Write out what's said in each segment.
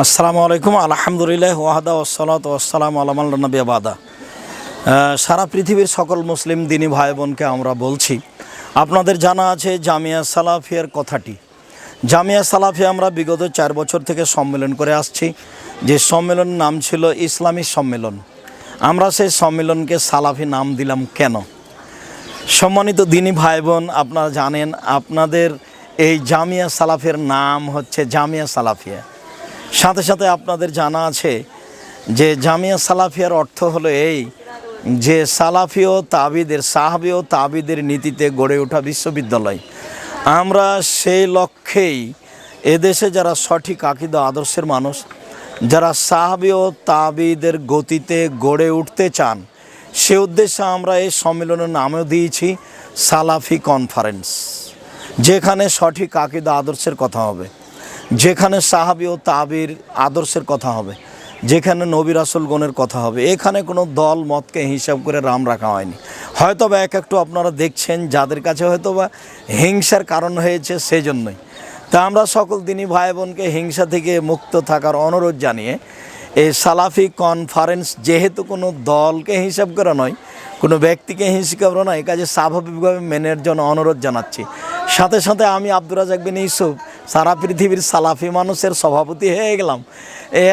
আসসালামু আলাইকুম আলহামদুলিল্লাহ ওয়াহদা ওয়াসসালাতু ওয়াসসালামু আলা মান লা নাবিয়্যা বাদা। সারা পৃথিবীর সকল মুসলিম দিনী ভাই বোনকে আমরা বলছি, আপনাদের জানা আছে জামিয়া সালাফিয়ার কথাটি। জামিয়া সালাফিয়া আমরা বিগত 4 বছর থেকে সম্মেলন করে আসছি, যে সম্মেলনের নাম ছিল ইসলামী সম্মেলন। আমরা সেই সম্মেলনকে সালাফি নাম দিলাম কেন? সম্মানিত দিনী ভাই বোন, আপনারা জানেন আপনাদের এই জামিয়া সালাফিয়ার নাম হচ্ছে জামিয়া সালাফিয়া। সাথে সাথে আপনাদের জানা আছে যে জামিয়া সালাফিয়ার অর্থ হলো এই যে সালাফি ও তাবিদের, সাহাবী ও তাবিদের নীতিতে গড়ে ওঠা বিশ্ববিদ্যালয়। আমরা সেই লক্ষ্যেই এদেশে যারা সঠিক আকীদা আদর্শের মানুষ, যারা সাহাবী ও তাবিদের গতিতে গড়ে উঠতে চান, সে উদ্দেশ্যে আমরা এই সম্মেলনের নামও দিয়েছি সালাফি কনফারেন্স, যেখানে সঠিক আকীদা আদর্শের কথা হবে, যেখানে সাহাবী ও তাবির আদর্শের কথা হবে, যেখানে নবী রাসূলগণের কথা হবে। এখানে কোনো দল মতকে হিসাব করে রাম রাখা হয়নি। হয়তোবা একটু আপনারা দেখছেন যাদের কাছে হয়তোবা হিংসার কারণ হয়েছে, সেই জন্যই। তা আমরা সকল দিনী ভাই বোনকে হিংসা থেকে মুক্ত থাকার অনুরোধ জানিয়ে এই সালাফি কনফারেন্স যেহেতু কোনো দলকে হিসাব করা নয়, কোনো ব্যক্তিকে হিসাব করা নয়, কাজে স্বাভাবিকভাবে মেনের জন্য অনুরোধ জানাচ্ছি। সাথে সাথে আমি আব্দুর রাজ্জাক বিন ইউসুফ সারা পৃথিবীর সালাফি মানুষের সভাপতি হয়ে গেলাম।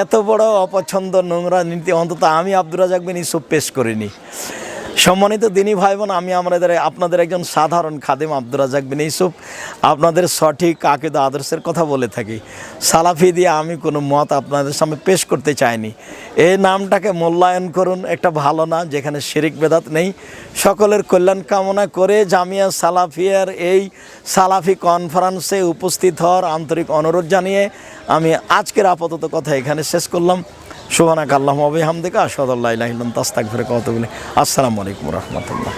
এত বড় অপছন্দ, নোংরা নীতি অন্তত আমি আব্দুর রাজ্জাক বিন ইউসুফ পেশ করিনি। সম্মানিত দিনী ভাই বোন, আমি আপনাদের একজন সাধারণ খাদেম আব্দুর রাজ্জাক বিন ইউসুফ আপনাদের সঠিক আকীদা আদর্শের কথা বলে থাকি। সালাফি দিয়ে আমি কোনো মত আপনাদের সামনে পেশ করতে চাইনি। এই নামটাকে মূল্যায়ন করুন, একটা ভালো না, যেখানে শিরিক বেদাত নেই। সকলের কল্যাণ কামনা করে জামিয়া সালাফিয়ার এই সালাফি কনফারেন্সে উপস্থিত হওয়ার আন্তরিক অনুরোধ জানিয়ে আমি আজকের আপাতত কথা এখানে শেষ করলাম। সুবহানাকা আল্লাহুম্মা ওয়া বিহামদিকা আশহাদু আল্লা ইলাহা ইল্লা আনতা আস্তাগফিরুকা ওয়া আতুবু ইলাইক। আসসালামু আলাইকুম ওয়া রাহমাতুল্লাহ।